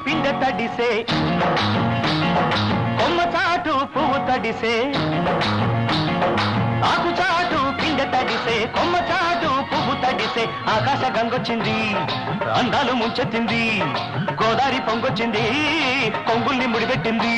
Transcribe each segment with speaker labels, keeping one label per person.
Speaker 1: పిండె తడిసే కొమ్మ చాటు పువ్వు తడిసే ఆకు చాటు పిండె తడిసే కొమ్మ చాటు పువ్వు తడిసే ఆకాశ గంగొచ్చింది అందాలు ముంచెత్తింది గోదావరి పొంగొచ్చింది కొంగుల్ని ముడిపెట్టింది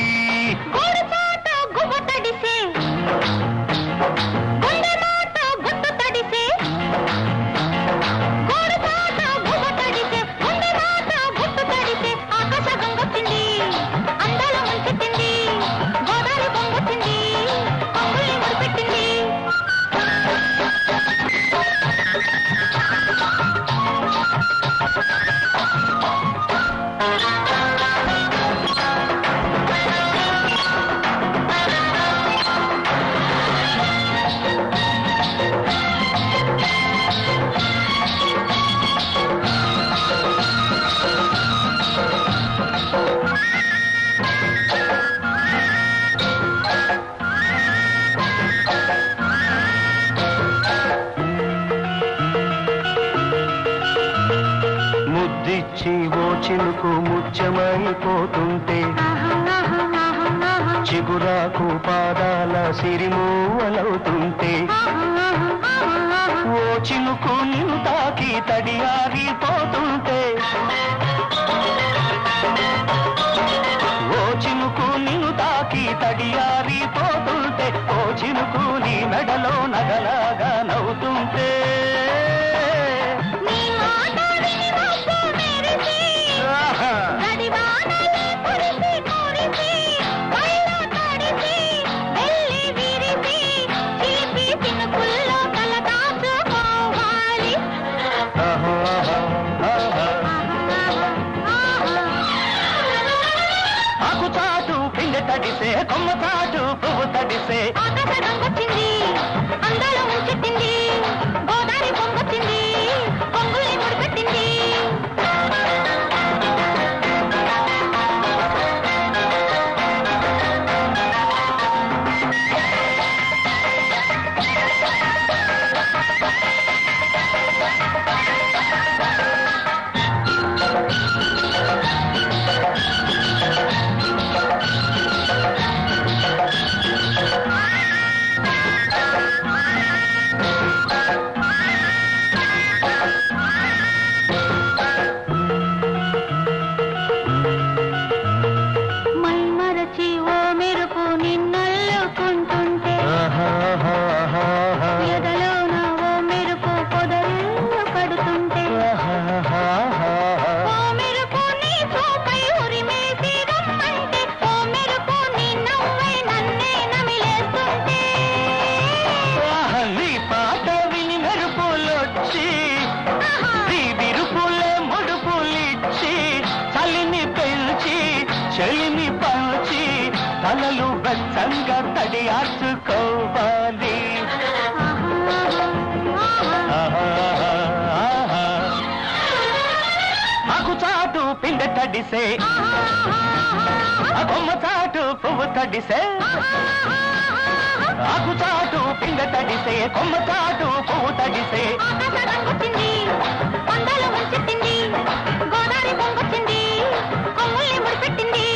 Speaker 1: చిలుకు ముత్యమైపోతుంటే చిగురాకు పాదాల సిరిమూవలవుతుంటే ఓ చిలుకు నిన్ను తాకి తడియారిపోతుంటే ఓ చిలుకు నిన్ను తాకి తడియారిపోతుంటే ఓ చిలుకు నీ మెడలో నగలాగా నవ్వుతుంటే తడిసే కొమ్మ చాటు పువ్వు తడిసే వచ్చింది అందాల ముంచెత్తింది గోదావరి పొంగొచ్చింది పొంగుల్ని ముడిపెట్టింది చెలిమి పంచి తలలు బచ్చంగా తడియార్చుకోవాలి ఆకు చాటు పిండె తడిసే కొమ్మ చాటు పువ్వు తడిసే ఆకు చాటు పిండె తడిసే కొమ్మ చాటు పువ్వు తడిసే అందాల ముంచెత్తింది గోదావరి పొంగొచ్చింది కొంగుల్ని ముడిపెట్టింది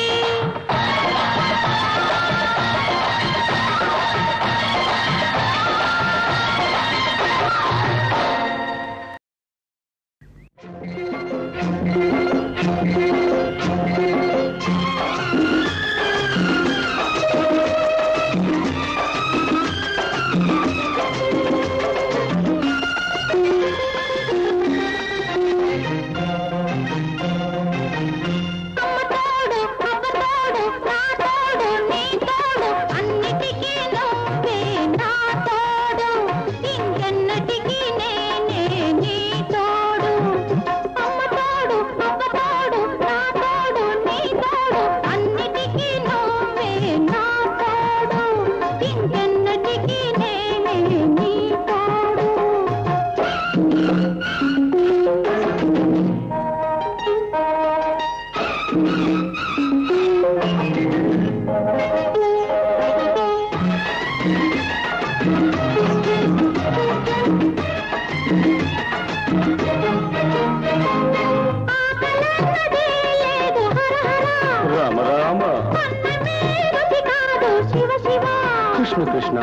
Speaker 1: కృష్ణ కృష్ణ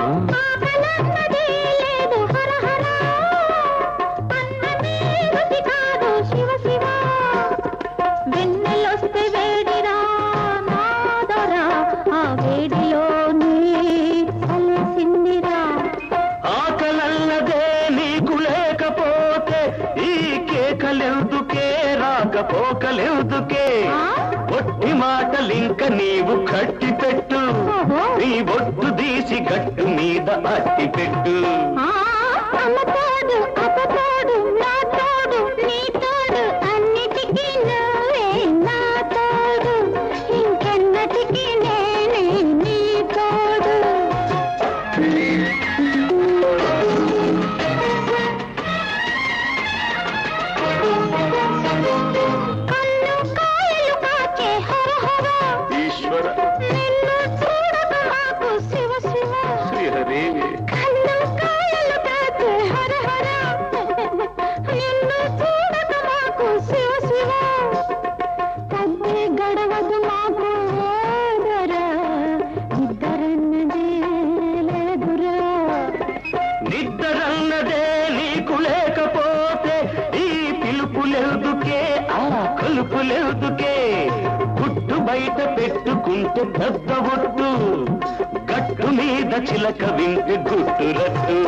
Speaker 2: శివ శివ వెన్నెలొస్తే వేడిరా నాదరా ఆ వేడిలోనే కలిసిందిరా
Speaker 1: ఆకలన్నదే నీకు లేకపోతే ఈ కేకలెందుకే రాకపోకలెందుకే ఒట్టి మాటలింక నీవు కట్టి పెట్టు నీ బొట్టు తీసి గట్టు మీద అట్టి పెట్టు
Speaker 2: అమ్మతోడు అప్పతోడు నా తోడు నీ తోడు అన్నిటికీ నువ్వే నా తోడు ఇంకెన్నటికీ నేనే నీ తోడు కళ్ళు కాయలు కాచే హర హర
Speaker 1: ఈశ్వర
Speaker 2: నిన్ను చూడక మాకు శివ శివ
Speaker 1: శ్రీహరి
Speaker 2: కళ్ళు కాయలు కాచే హర హర నిన్ను చూడక మాకు శివ శివ పద్దే గడవదు మాకు ఓదరా ఇద్దరన్నదే లేదురా
Speaker 1: నిద్దరన్నదే నీకు లేకపోతే ఈ పిలుపులెందుకే ఆ కొలుపులెందుకే గుట్టు బయట పెట్టుకుంటే పెద్ద ఒట్టు గట్టు మీద చిలక వింటే గుట్టు రట్టు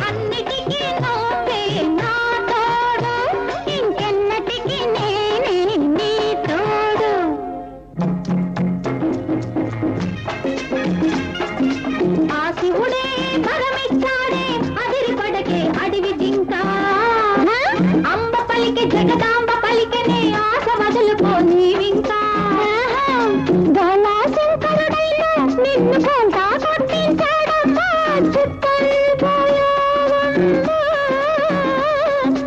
Speaker 2: అన్నిటికీ నువ్వే నా తోడు ఇంకెన్నటికీ నేనే నీ తోడు ఆ శివుడే వరమిచ్చాడే అదిరి పడకే అడవి జింక అంబ పలికే జగదాంబ పలికెనే ఆశ వదులుకో నీవింకా శంకరుడైనా నిన్ను కొంత కొట్టించాడమ్మా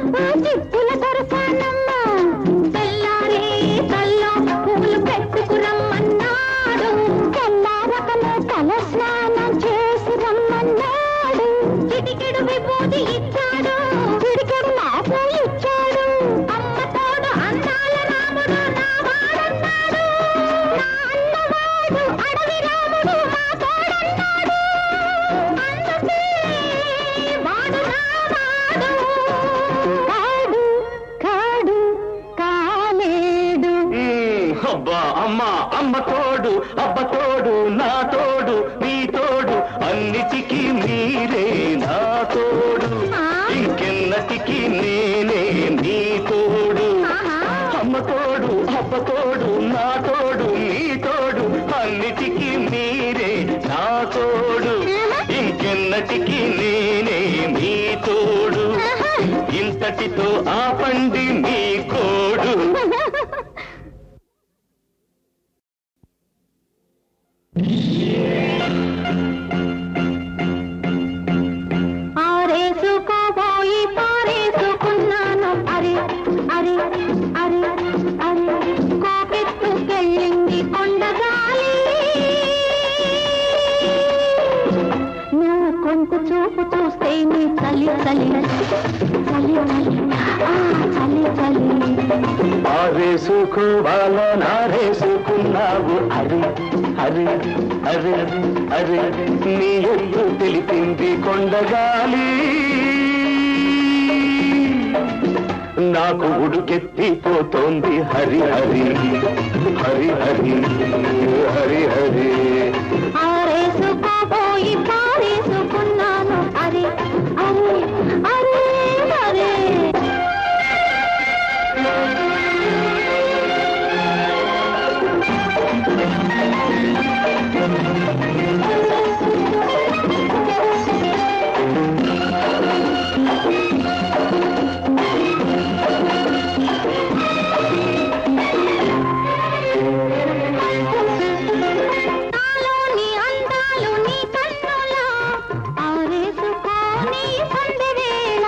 Speaker 2: చిప్పుల దొరసానమ్మా తెల్లారే తల్లో పూలు పెట్టుకురమ్మన్నాడు తెల్లారకనే తల స్నానం చేసి రమ్మన్నాడు చిటికెడు విభూతి ఇచ్చాడు చిటికెడు నాకు ఇచ్చాడు అమ్మ తోడు అందాల రాముడు నా వాడన్నాడు నా అన్నవాడు అడవి రాముడు మా తోడన్నాడు అందుకే వాడు నా వాడు కాడు కాడు కాలేడు
Speaker 1: అబ్బా అమ్మ అమ్మ తోడు అబ్బ తోడు నా తోడు నీ తోడు అన్నిటికీ మీరే నా తోడు ఇంకెన్నటికీ నేనే నీ తోడు అమ్మ తోడు అబ్బ తోడు నా తోడు నీ తోడు అన్నిటికీ మీరే నా తోడు ఇంకెన్నటికీ నేనే నీ తోడు ఇంతటితో ఆపండి మీ కోడు
Speaker 2: ఆరేసుకోబోయి పారేసుకున్నాను అరే అరే అరే అరే కోకెత్తుకెళ్ళింది కొండగాలి నువ్వు కొంత చూపు చూస్తే నీ చలి చలి చలి చలి చలి చలి
Speaker 1: ఆరేసుకోవాలనారేసుకున్నావు అరే అరే అరే అరే నీ ఎత్తు తెలిపింది కొండగాలి నాకు ఉడుకెత్తిపోతోంది హరి హరి హరి హరి హరి హరి
Speaker 2: ఆరేసుకోబోయి పారేసుకున్నాను అరే అరే అరే అరే నాలోని అందాలు నీ కన్నులా ఆరేసుకోని సందెవేళ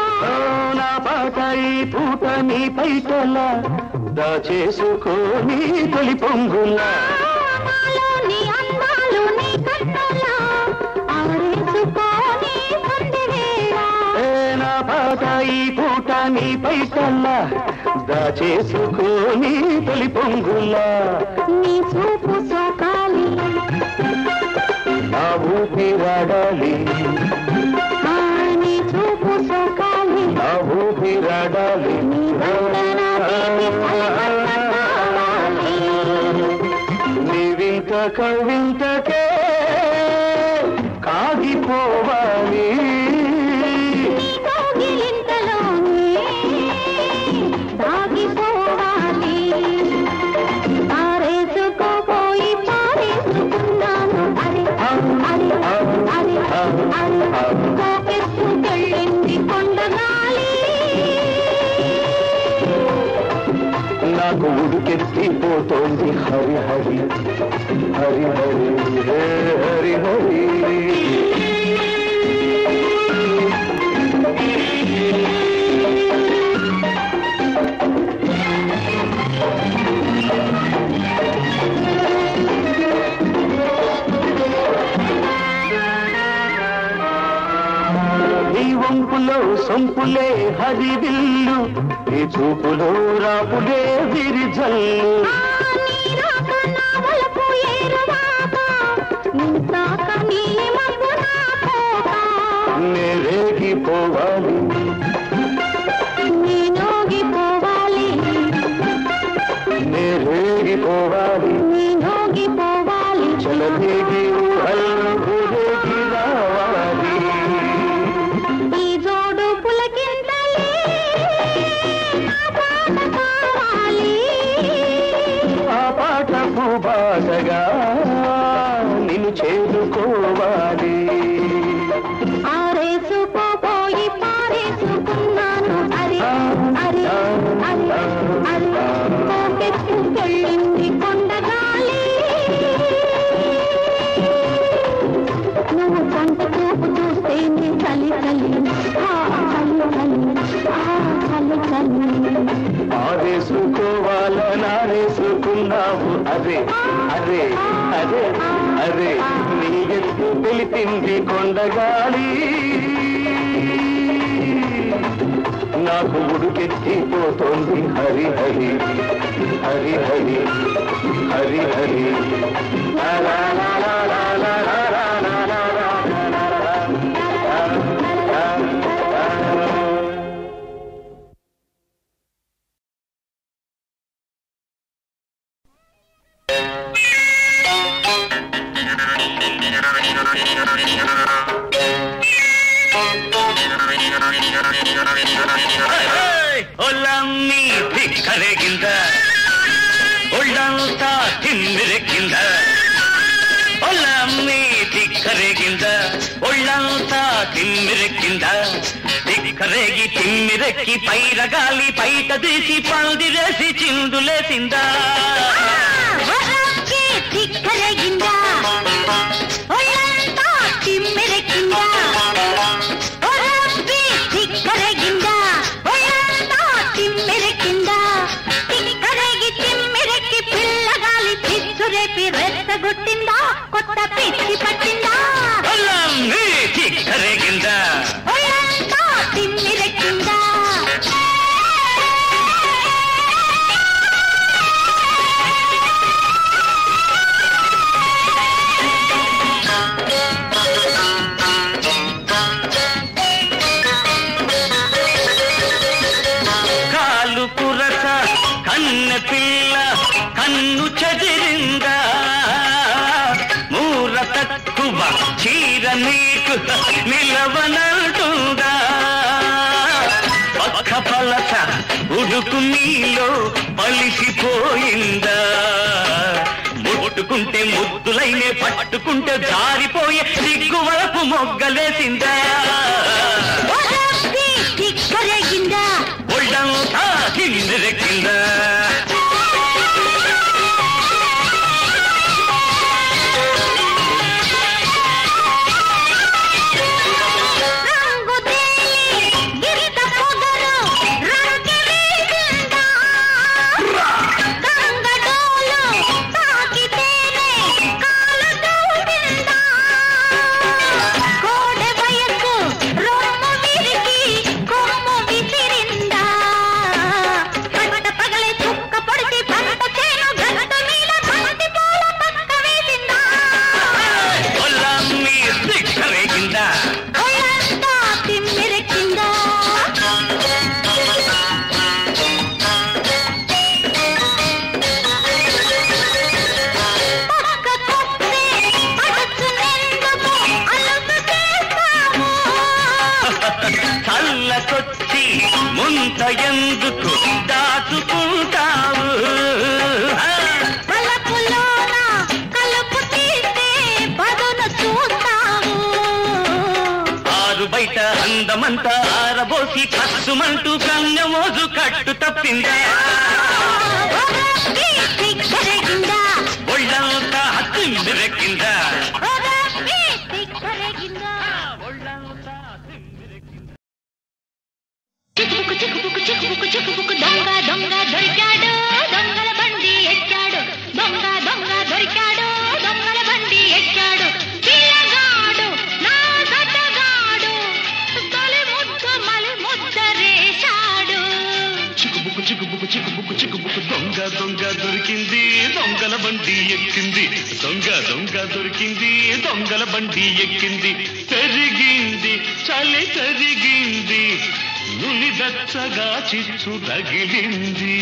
Speaker 1: నా పాట ఈ పూట నీ పైటలా దాచేసుకోని తొలి పొంగులా
Speaker 2: నాలోని అందాలు నీ కన్నులా ఆరేసుకోని సందెవేళ
Speaker 1: నా పాట ఈ పూట నీపై కల్లా దాచేసుకోని తొలి పొంగులా
Speaker 2: నీ చూపు సోకాలి
Speaker 1: నా ఊపిరాడాలి
Speaker 2: నీ చూపు సోకాలి
Speaker 1: నా ఊపిరాడాలి
Speaker 2: నీ వందన
Speaker 1: నీ వింత కవింతకే కాగిపోవాలి
Speaker 2: దాగిపోవాలి పారేసుకోపోయి పారేసుకున్నాను అరే అరే అరే అరే కోకెత్తుకెళ్ళింది కొండగాలి
Speaker 1: నాకు ఉడుకెత్తిపోతోంది హరి హరి హరి హరి హరి హరి నీ వంపులో సొంపులే హరివిల్లు నీ చూపులో రాపులే విరిజల్లు నేరేగిపోవాలి
Speaker 2: నేనోగిపోవాలి
Speaker 1: నేరేగిపోవాలి
Speaker 2: నేనోగిపోవాలి
Speaker 1: చలదేగి ఊహల్లోకి రావాలి
Speaker 2: ఈ జోడు పులకింతలే ఆ పాట కావాలి
Speaker 1: ఆ పాటకు బాటగా నిన్ను చేరుకోవాలి
Speaker 2: ఆరేసుకోపోయి పారేసుకున్నాను అరే అరే అరే అరే కోకెత్తుకెళ్ళింది కొండగాలి నువ్వు కంట చూపు చూస్తేనే చలి చలి చలి చలి చలి చలి
Speaker 1: ఆరేసుకోవాలనారేసుకున్నావు అరే అరే అరే అరే నీ ఎత్తు తెలిపింది కొండగాలి నాకు ఉడుకెత్తిపోతోంది హరి హరి హరి హరి హరి హరి లా లా లా లా లా లా లా లా లా లా లా ಒಲ್ಲಮ್ಮಿ ಧಿಕ್ಕರೆಗಿಂದ ಒಳ್ಳಂತ ತಿಮ್ಮಿರಕ್ಕಿಂದ ಒಲ್ಲಮ್ಮಿ ಧಿಕ್ಕರೆಗಿಂದ ಒಳ್ಳಂತ ತಿಮ್ಮಿರಕ್ಕಿಂದ ಧಿಕ್ಕರೆಗಿ ತಿಮ್ಮಿರಕ್ಕಿ ಪೈರಗಾಲಿ ಪೈಟ ದಿಸಿ పందిరేసి చిందులేసింద
Speaker 2: ధిక్కరగింద ఒళ్ళంతా తిమ్మిరెక్కింద ఒరబ్బి ధిక్కరగింద ఒళ్ళంతా తిమ్మిరెక్కింద ధిక్కరగి తిమ్మిరెక్కి పిల్లగాలి పిచ్చురేపి రెచ్చగొట్టిందా కొత్త పిచ్చి పట్టిందా
Speaker 1: ಒಲ್ಲಮ್ಮಿ ಧಿಕ್ಕರೆಗಿಂದ
Speaker 2: ఒళ్ళంతా తిమ్మిరెక్కింద
Speaker 1: పిల్ల కన్ను చెదిరింద మూర తక్కువ చీర నీకు నిలవనంటుందా పక్క పలస ఉడుకు నీలో పలిసిపోయిందా ముట్టుకుంటే ముద్దులైనే పట్టుకుంటే జారిపోయే సిగ్గు వరకు మొగ్గలేసిందా ఒళ్ళంతా కిందిరెక్కిందా
Speaker 2: కోడె వయసు రొమ్ము
Speaker 1: ఇంత ఎందుకు దాచుకుంటావు
Speaker 2: పలపులోన కలుపు తీస్తే పదును చూస్తావు
Speaker 1: ఆరు బయట అందమంతా ఆరబోసి కసుమంటూ కన్నెమోజు కట్టు తప్పిందా ఒళ్ళంతా తిమ్మిరెక్కిందా
Speaker 2: దొంగ దొంగ దొరికాడు దొంగల బండి ఎక్కాడు దొంగ దొంగ దొరికాడు దొంగల బండి ఎక్కాడు పిల్లగాడు నా సతగాడు తొలి ముద్దు మలి ముద్దరేశాడు
Speaker 1: చిక్కుబుక్కు చిక్కుబుక్కు చిక్కుబుక్కు చిక్కుబుక్కు దొంగ దొంగ దొరికింది దొంగల బండి ఎక్కింది దొంగ దొంగ దొరికింది దొంగల బండి ఎక్కింది తరిగింది చలి తరిగింది నులిదచ్చగా చిచ్చు తగిలింది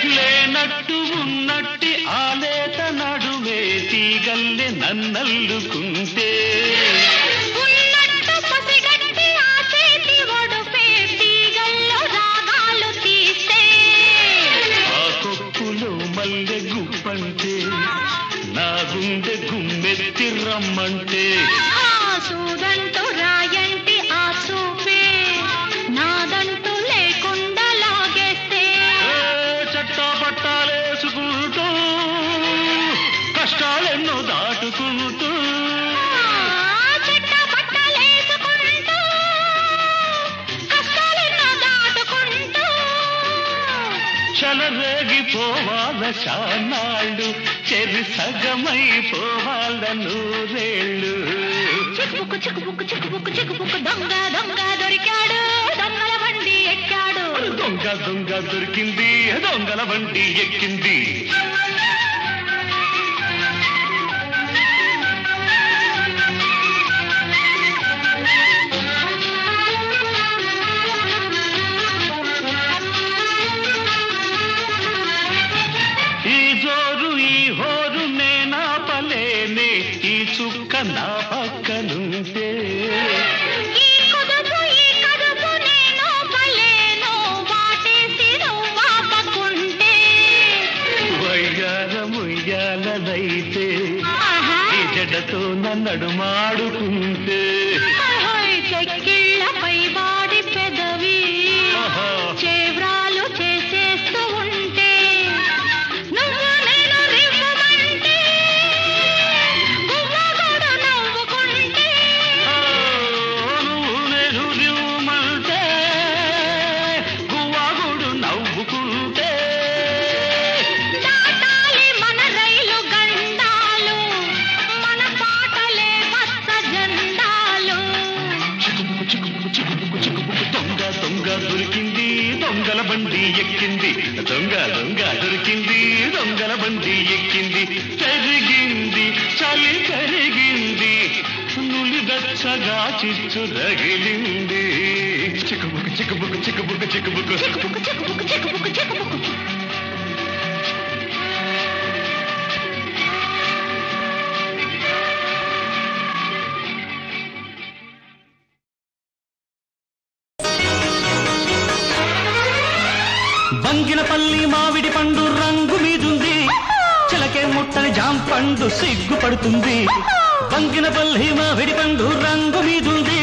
Speaker 1: లేనట్టు ఉన్నట్టి ఆలేత నడువే తీగల్లె నన్నల్లుకుంటే
Speaker 2: ఉన్నట్టు పసిగట్టి ఆ చేతి ఒడుపే తీగల్లో రాగాలు తీస్తే
Speaker 1: ఆ కొప్పులో మల్లె గుప్పంటే నా గుండె గుమ్మెత్తి రమ్మంటే
Speaker 2: ఆ సూదంటూ రాయంటి ఆ సూపే నాదంటూ లేకుండా లాగేస్తే
Speaker 1: చట్టా పట్టాలేసుకుంటూ కష్టాలెన్నో దాటుకుంటూ
Speaker 2: చెట్ట పట్టాలేసుకుంటూ కష్టాలెన్నో దాటుకుంటూ
Speaker 1: చెలరేగిపోవాల శానాళ్ళు చెరి సగమైపోవాల నూరేళ్ళు
Speaker 2: చిక్కుబుక్కు చిక్కుబుక్కు చిక్కుబుక్కు చిక్కుబుక్కు దొంగ దొంగ దొరికాడు దొంగల బండి ఎక్కాడు
Speaker 1: దొంగ దొంగ దొరికింది దొంగల బండి ఎక్కింది ఈ జోరు ఈ హోరు నేనాపలేనే ఈ చుక్క నా పక్కనుంటే
Speaker 2: ఈ కదుపు నేను బలేను వాటేసి నువ్వాపకుంటే
Speaker 1: వయ్యాలముయ్యాలదైతే ఈ జడతో నన్నడుమాడుకుంటే
Speaker 2: చెక్కిళ్ళపై వాడి పెదవి చేవ్రాలు చేసేస్తూ ఉంటే నువ్వు నేను రివ్వమంటే గువ్వగూడు నవ్వుకుంటే
Speaker 1: నువ్వు నేను రివ్వమంటే గువ్వాగుడు నవ్వుకుంటే
Speaker 2: దాటాలి మన రైలు గండాలు మన పాటలే మత్స జెండాలు
Speaker 1: చిక్కుబుక్కు చిక్కుబుక్కు చిక్కుబుక్కు చిక్కుబుక్కు దొంగ దొంగ దొరికింది దొంగల బండి ఎక్కింది దొంగ దొంగ దొరికింది దొంగల బండి ఎక్కింది తరిగింది చలి తరిగింది నులిదచ్చగా చిచ్చు రగిలింది చిక్కుబుక్కు చిక్కుబుక్కు చిక్కుబుక్కు చిక్కుబుక్కు
Speaker 2: చిక్కుబుక్కు చిక్కుబుక్కు చిక్కుబుక్కు చిక్కుబుక్కు
Speaker 1: బంగినపల్లి మామిడి పండు రంగు మీదుంది చిలకే ముట్టని జాంపండు సిగ్గుపడుతుంది బంగినపల్లి మామిడి పండు రంగు మీదుంది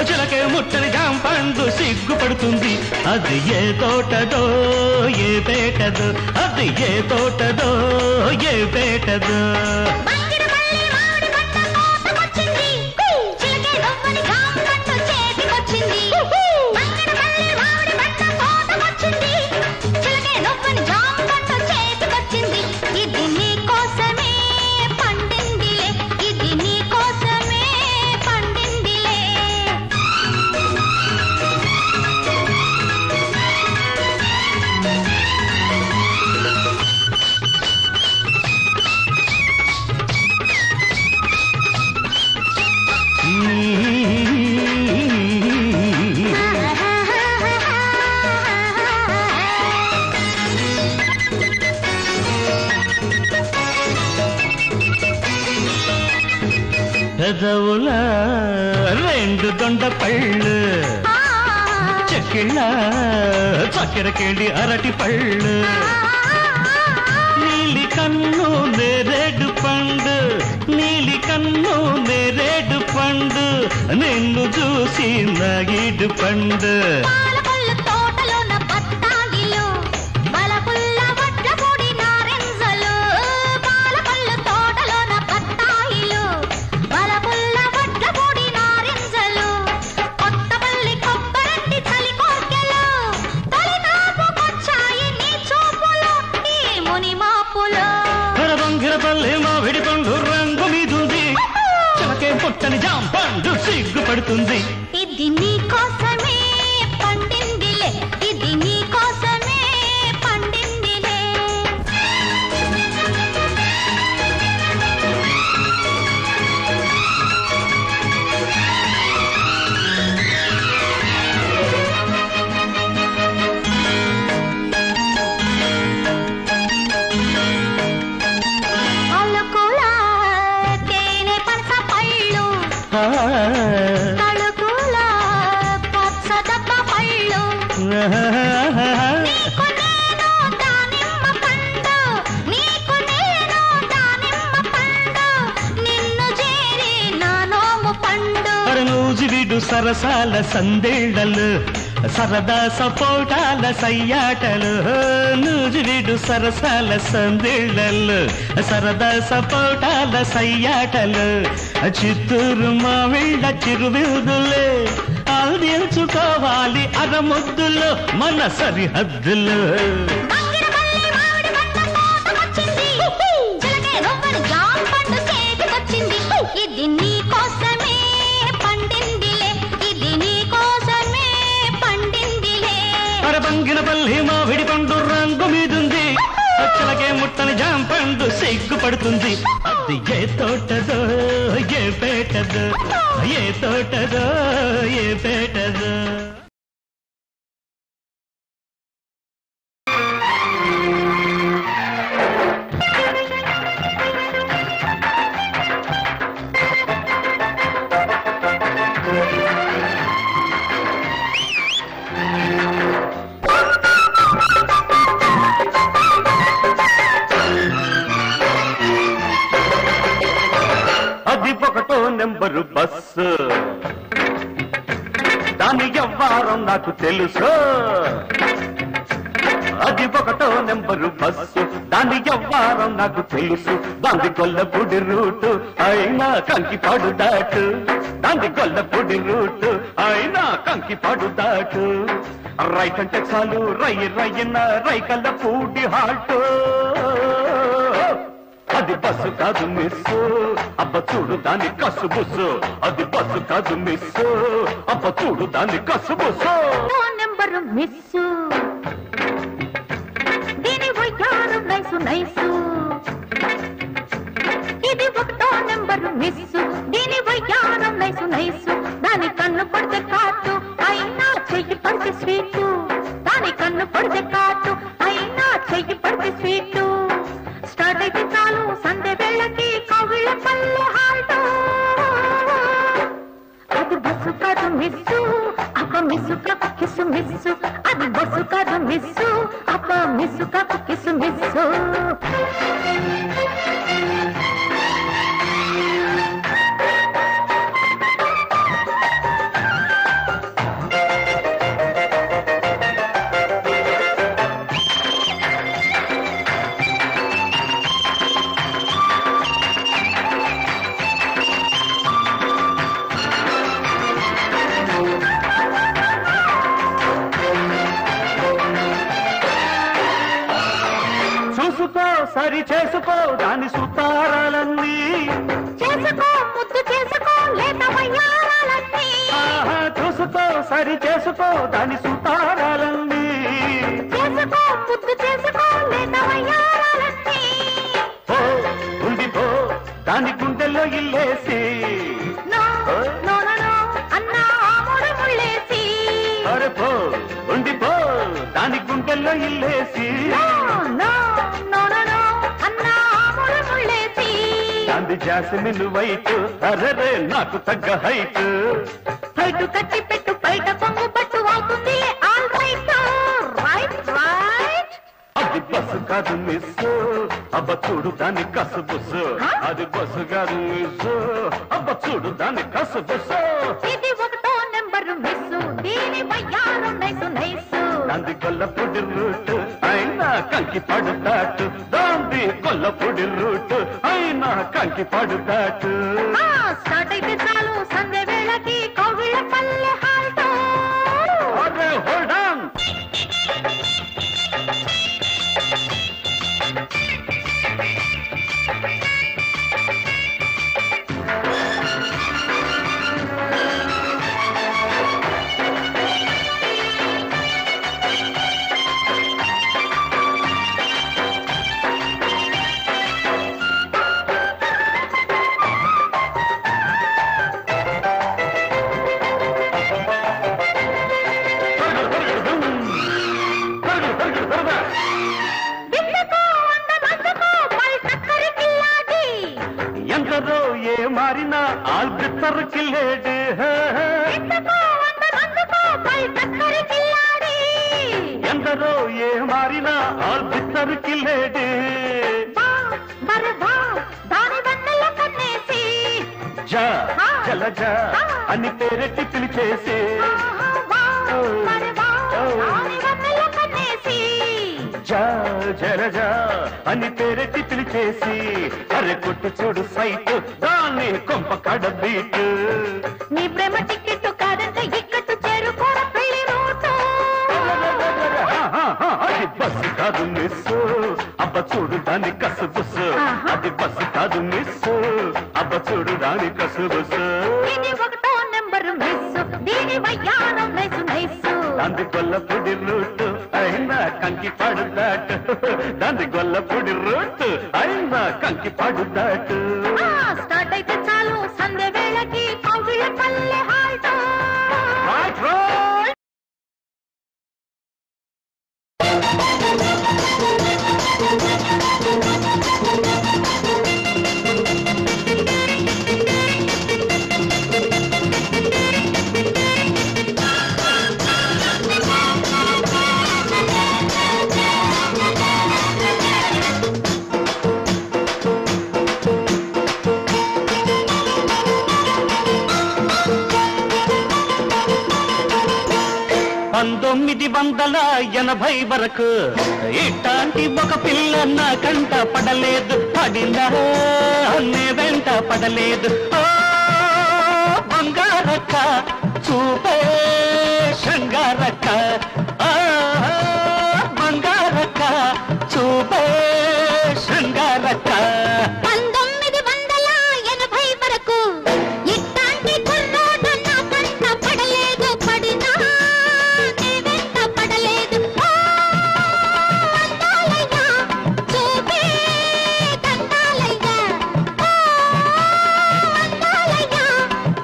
Speaker 1: చిలకే ముట్టని జాంపండు సిగ్గుపడుతుంది అది ఏ తోటదో ఏ పేటదో అది ఏ తోటదో ఏ పేటదో
Speaker 2: బంగినపల్లి మామిడి పంట కోతకొచ్చింది చిలకే నవ్వని జాంపండు చేతికొచ్చింది బంగినపల్లి మామిడి పంట కోతకొచ్చింది చిలకే నవ్వని జాంపండు చేతికొచ్చింది ఇది నీ కోసమే పండిందిలే ఇది నీ కోసమే పండిందిలే
Speaker 1: పెదవుల రెండు దొండ పళ్ళు చెక్కిళ్ళ చక్కెరకేళి అరటి పళ్ళు నీలి కన్ను నేరేడు పండు నీలి కన్ను నేరేడు పండు నిన్ను చూసి నాగిడు పండు పుట్టని జాంపండు సిగ్గుపడుతుంది
Speaker 2: ఇది నీ కోసమే పండిందిలే ఇది నీ కోసమే పండిందిలే తళుకుల పచ్చదబ్బ పళ్ళు నీకు నేను దానిమ్మ పండు నీకు నేను దానిమ్మ పండు నిన్ను చేరి నా నోము పండు
Speaker 1: నూజివిడు సరసాల సందేళ్లలు సరదా సపోటాల సయ్యాటలు నూజివిడు సరసాల సందేళ్లలు సరదా సపోటాల సయ్యాటలు చిత్తూరు మావిళ్ళ చిరువిరుదులే అందించుకోవాలి అరముద్దులు మన సరిహద్దులు
Speaker 2: ఇది నీ కోసమే పండిందిలే ఇది నీ కోసమే పండిందిలే
Speaker 1: అరబంగిన పల్లి మావిడి పండు రంగు మీదుంది అచ్చలకే ముట్టని జాంపండు సిగ్గుపడుతుంది అది ఏ తోటదో ఏ పేటదో ఏ తోటదో ఏ పేటదో అది ఒకటో నెంబరు బస్సు దాని ఎవ్వారం నాకు తెలుసు అది ఒకటో నెంబరు బస్సు దాని ఎవ్వారం నాకు తెలుసు దాని గొల్లపూడి రూటు అయినా కంకిపాడు దాటు దాని గొల్లపూడి రూటు అయినా కంకిపాడు దాటు రైట్ అంటే చాలు రయ్యన రైకల్ల పూడి హాటు అది బస్సు కాదు మిస్సు అబ్బ చూడు దాని కసు బుస్సు అది బస్సు కాదు మిస్సు అబ్బ చూడు దాని కసు బుస్సు
Speaker 2: నెంబరు మిస్సు దీని వయ్యారం నైసు నైసు ఇది ఒకటో నెంబరు మిస్సు దీని వయ్యారం నైసు నైసు దాని కన్ను పడితే కాటు అయినా చెయ్యి పడితే స్వీటు దాని కన్ను పడితే కాటు అయినా చెయ్యి పడితే స్వీటు స్టార్ట్ అయితే చాలు సండే వేళకి కవిళ్ళ పల్లె హాల్టు అది బస్సు కాదు మిస్సు అప్ప మిస్సు కాకు కిసు మిస్సు అది బస్సు కాదు మిస్సు అప్ప మిస్సు కాకు కిసు మిస్సు
Speaker 1: సరి చేసుకో దాని సుతారాలన్నీ
Speaker 2: చేసుకో ముద్దు చేసుకో లేత వయ్యారాలన్నీ
Speaker 1: చూసుకో సరి చేసుకో దాని సుతారాలన్నీ
Speaker 2: చేసుకో ముద్దు చేసుకో లేత వయ్యారాలన్నీ
Speaker 1: ఉండిపో దాని గుండెల్లో ఇల్లేసి
Speaker 2: అన్నా ఆముడు ముళ్ళేసి
Speaker 1: అరెపో ఉండిపో దాని గుండెల్లో ఇల్లేసి
Speaker 2: అన్నా ఆముడు ముళ్ళేసి
Speaker 1: దాని జాస్మిన్ వైట్ అరరే నాకు తగ్గ హైట్
Speaker 2: బయట కట్టి పెట్టు బయట కొంగు పట్టు అవుతుంది ఆల్ రైట్ రైట్ రైట్
Speaker 1: అది బస్సు కాదు మిస్ అబ్బ చూడు దాని కసు బుస్సు అది బస్సు కాదు మిస్ అబ్బ చూడు దాని కసు బుస్సు
Speaker 2: ఇది ఒకటో నెంబరు మిస్ దీని వయ్యారం నైసు నైసు
Speaker 1: దాంది కొల్లపొడి రూట్ అయినా కంకి పడు దాటు దాంది కొల్లపొడి రూట్ అయినా కంకి పడు దాటు
Speaker 2: స్టార్ట్ అయితే చాలు సంధ్య వేళకి కౌగిళ్ళ పల్లె హాల్ట్
Speaker 1: అరే హోల్డ్ ఆన్ ఎందరో ఏ మారినా ఆల్బిత్తరు కిల్లేడు ఎందరో ఏ మారినా ఆల్బిత్తరు కిల్లేడు జా జలజ అని పేరెట్టి పిలిచేసి జా జలజ అని పేరెట్టి పిలిచేసి అరే కొట్టు చూడు సైట్ దాన్ని కొంప కడ బీట్
Speaker 2: నీ ప్రేమ టికెట్ కాదంటే ఇక్కట్టు చేరుకోర పెళ్లి రూటు
Speaker 1: అది బస్సు కాదు మిస్ అబ్బ చూడు దాని కసు బుస్సు అది బస్సు కాదు మిస్ అబ్బ చూడు దాని కసు బుస్సు
Speaker 2: ఇది ఒకటో నెంబరు మిస్ దీని వయ్యారం నైసు నైసు
Speaker 1: దాంది గొల్లపొడి రూట్ అయినా కంకి పడు దాటు దాంది గొల్లపొడి రూట్ అయినా కంకి పడు దాటు
Speaker 2: స్టార్ట్ అయితే చాలు సంధ్య వేళకి కౌగిళ్ళ పల్లె హాల్ట్
Speaker 1: రైట్ రైట్ వరకు ఇట్లాంటి ఒక పిల్ల నా కంట పడలేదు పడిందా నే వెంట పడలేదు ఓ బంగారక్క చూపే శృంగారక్క బంగారక్క చూపే శృంగారక్క
Speaker 2: 1980 వరకు ఇట్లాంటి కుర్రోడు నా కంట పడలేదు పడినా నే వెంట పడలేదు అందాలయ్యా చూపే దండాలయ్యా అందాలయ్యా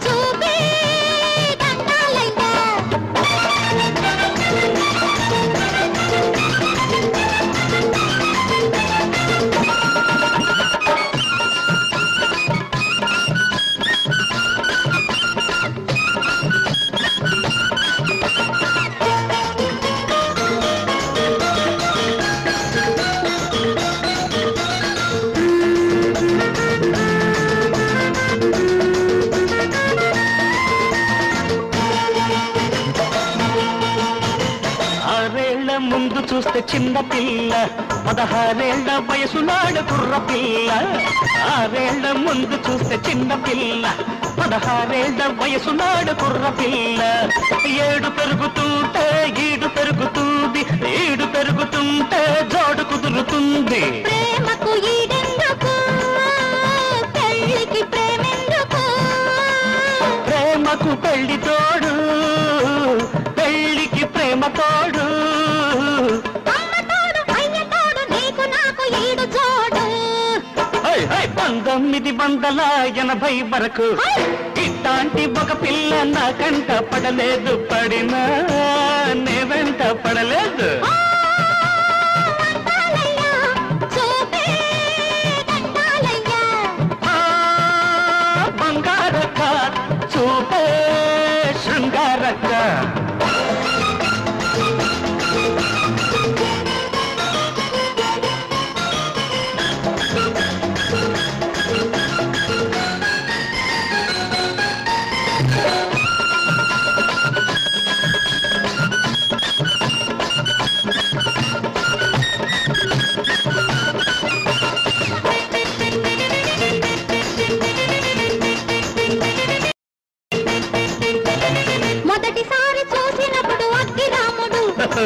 Speaker 2: చూపే దండాలయ్యా
Speaker 1: ముందు చూస్తే చిన్న పిల్ల 16 వయసు నాడు కుర్ర పిల్ల 6 ముందు చూస్తే చిన్న పిల్ల 16 వయసు నాడు కుర్ర పిల్ల 7 పెరుగుతుంటే ఈడు పెరుగుతుంది ఈడు పెరుగుతుంటే జోడు కుదురుతుంది
Speaker 2: ప్రేమకు ఈడెందుకు పెళ్ళికి ప్రేమెందుకు
Speaker 1: ప్రేమకు పెళ్లి తోడు పెళ్లికి ప్రేమ తోడు 1980 వరకు ఇట్లాంటి ఒక పిల్ల నా కంట పడలేదు పడినా నే వెంట పడలేదు చూపే శృంగారక్క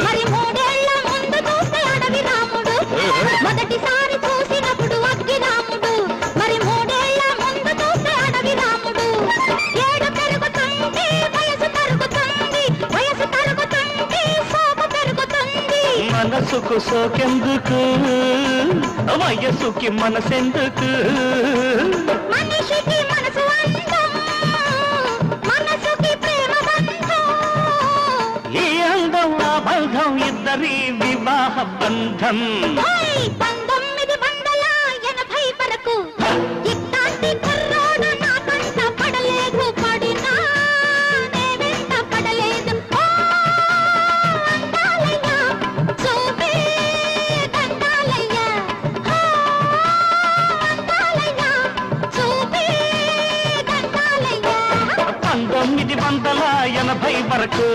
Speaker 2: మరి మూడేళ్ల ముందు చూస్తే అడవి రాముడు మొదటిసారి చూసినప్పుడు అగ్గి రాముడు మరి మూడేళ్ల ముందు చూస్తే అడవి రాముడు ఏడు పెరుగుతుంది వయసు తరుగుతుంది వయసు తరుగుతుంది సోకు పెరుగుతుంది
Speaker 1: మనసుకు సోకెందుకు వయసుకి మనసెందుకు
Speaker 2: మనిషికి మనసు అందం మనసుకి ప్రేమ బంధం
Speaker 1: ఈ అందం ఆ బంధం ఇద్దరి వివాహ బంధం
Speaker 2: 19 వందల 80 వరకు ఇట్లాంటి కుర్రోడు నా కంట పడలేదు పడినా నే వెంట పడలేదు అందాలయ్య చూపే దండాలయ్య అందాలయ్య చూపే దండాలయ్య
Speaker 1: 1980 వరకు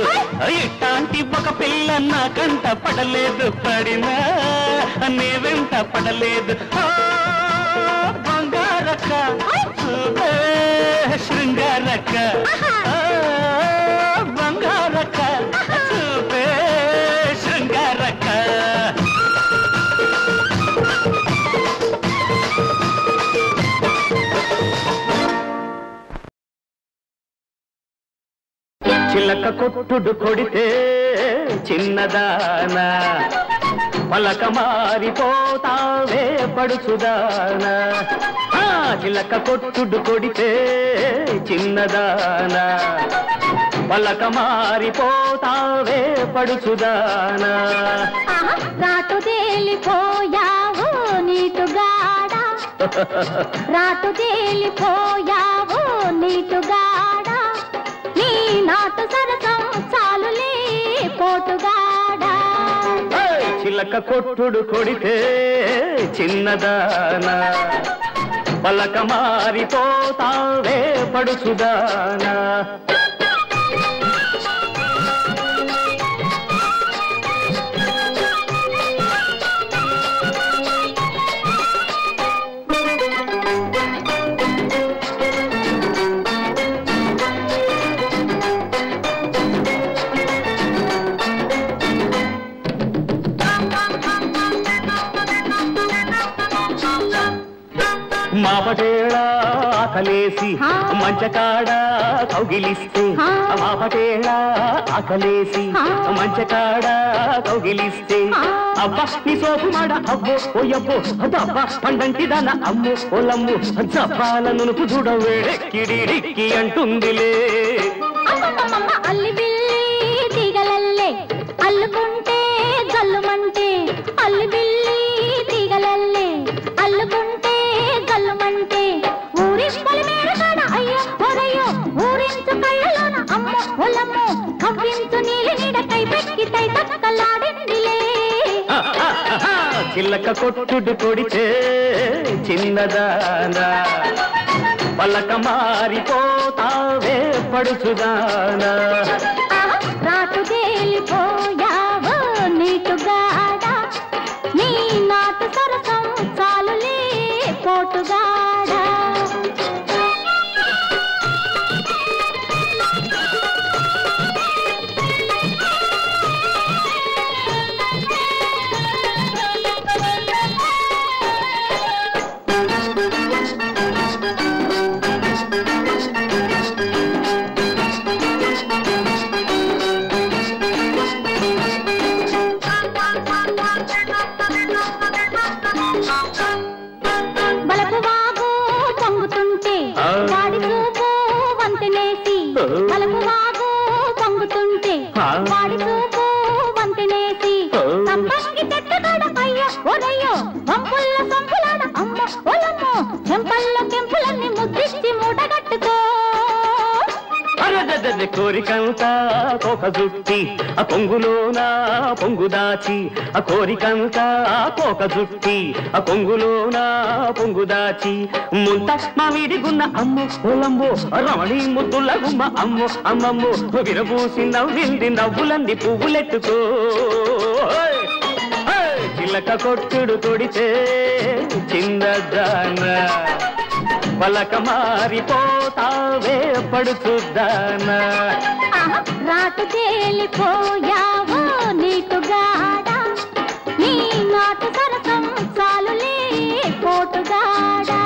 Speaker 1: ఇట్లాంటి ఒక పిల్ల నా కంట పడలేదు పడినా నే వెంట పడలేదు బంగారక్క శృంగారక్క బంగారక్క చూపే శృంగారక్క చిలక కొట్టుడు కొడితే చిన్నదానా పలక మారిపోతావే పడుచుదానా చిలక కొట్టుడు కొడితే చిన్నదానా పలక మారిపోతావే పడుచుదానా
Speaker 2: రాటు తేలిపోయావు నీటుగాడా రాటు తేలిపోయావు నీటుగాడా నీ నాటు సరసం చాలులే పోటుగాడా
Speaker 1: చిలక కొట్టుడు కొడితే చిన్నదానా పలక మారిపోతావే పడుచుదానా మాపటేళ ఆకలేసి మంచకాడ కౌగిలిస్తే మాపటేళ ఆకలేసి మంచకాడ కౌగిలిస్తే అబ్బా నీ సోపు మాడ అబ్బో ఓయబ్బో అబ్బా పండంటి దాన అమ్ము ఓలమ్ము జప్పాల నునుపు చూడవే కిడిడిక్కి అంటుందిలే
Speaker 2: అల్లి బిల్లి తీగలల్లే అల్లుకుంటే జల్లుమంటే అల్లి బిల్లి తీగలల్లే అల్లుకుంటే జల్లుమంటే ఊరింపలి మేడకాడ అయ్యో ఒరయ్యో ఊరించు కళ్ళలోన అమ్మో ఒలమ్మో కవ్వించు నీలి నీడ కై పెక్కి తై తక్కలాడిందిలే
Speaker 1: చిల్లక కొట్టుడు కొడితే చిన్నదానా పలక మారిపోతావే పడుచుదానా
Speaker 2: రాటు తేలిపోయావు నీటుగాడా నీ నాటు సరసం చాలులే పోటుగాడా వాడి చూపు వంతెనేసి సంపంగి తెట్టగాడ అయ్యో ఒరయ్యో వంపుల్ల సంపులాడ అమ్మ ఒలమ్మో చెంపల్లో కెంపులన్నీ ముద్దిచ్చి మూటగట్టుకో
Speaker 1: అదే కోరికంతా కోక జుట్టి ఆ పొంగులోన పొంగు దాచి ఆ కోరికంతా కోక జుట్టి ఆ పొంగులోన పొంగు దాచి ముంత మామిడి గున్న అమ్మో పొలంబో రమణి ముద్దుల గుమ్మ అమ్మో అమ్మమ్మో విరబూసి నవ్వింది నవ్వులంది పువ్వులెట్టుకో చిలక కొట్టుడు కొడితే చిన్నదాన పలక మారిపోతావే పడుచుద్దానా
Speaker 2: రాటు తేలిపోయావో నీటుగాడా నీ నాటు సరసం చాలులే పోటుగాడా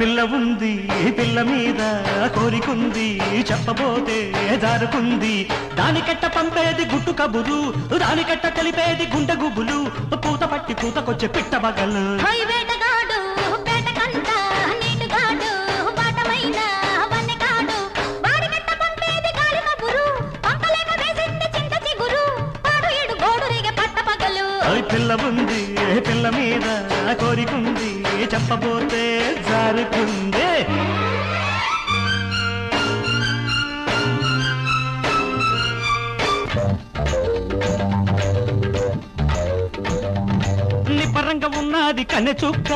Speaker 3: పిల్ల ఉంది పిల్ల మీద కోరికుంది చెప్పబోతే జారుకుంది దానికట్ట పంపేది గుట్టు కబురు దానికట్ట తెలిపేది గుండె గుబులు పూత పట్టి పూతకొచ్చే పిట్ట బగలు పిల్ల ఉంది పిల్ల మీద కోరికుంది చెప్పబోతే జారుకుంది నిబ్బరంగా ఉన్నది కన్నె చుక్క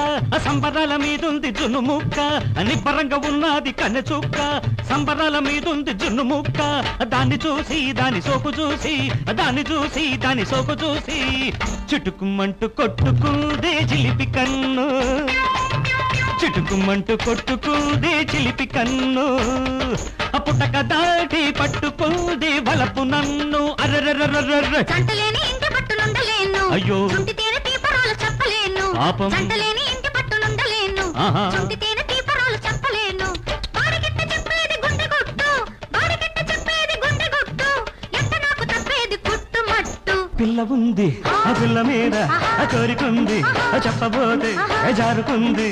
Speaker 3: సంబరాల మీదుంది జున్ను ముక్క నిబ్బరంగా ఉన్నది కన్నె చుక్క సంబరాల మీదుంది జున్ను ముక్క దాన్ని చూసి దాని సోకు చూసి దాన్ని చూసి దాని సోకు చూసి చుట్టుకుమ్మంటూ కొట్టుకుందే చిలిపి కన్ను చుట్టుకుమ్మంటూ కొట్టుకుందే చిలిపి కన్ను పుట్టక దాటి పట్టుకుంది వలపు నన్ను అర్రర్రర్రర్ర అయ్యో పాపం పిల్ల ఉంది ఆ పిల్ల మీద కోరికుంది చెప్పబోతే జారుకుంది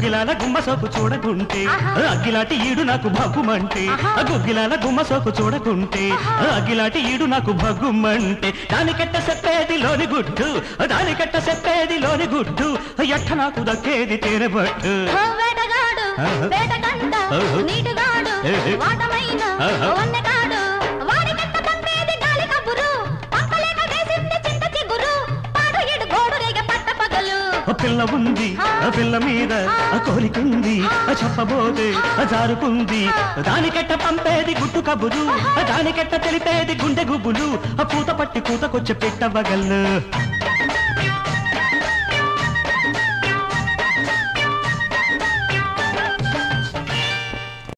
Speaker 3: గుగ్గిలాల గుమ్మ సోకు చూడకుంటే అగ్గిలాటి ఈడు నాకు భగ్గుమంటే గుగ్గిలాల గుమ్మ సోకు చూడకుంటే అగ్గిలాటి ఈడు నాకు భగ్గుమంటే దానికట్ట చెప్పేది లోని గుడ్డు దానికట్ట చెప్పేది లోని గుడ్డు ఎట్ట నాకు దక్కేది తేనెబట్టు పిల్ల ఉంది పిల్ల మీద కోరికుంది చెప్పబోతే జారుకుంది దానికట్ట పంపేది గుట్టు కబురు దానికట్ట తెలిపేది గుండె గుబులు పూత పట్టి పూతకొచ్చి పెట్టబగల్లు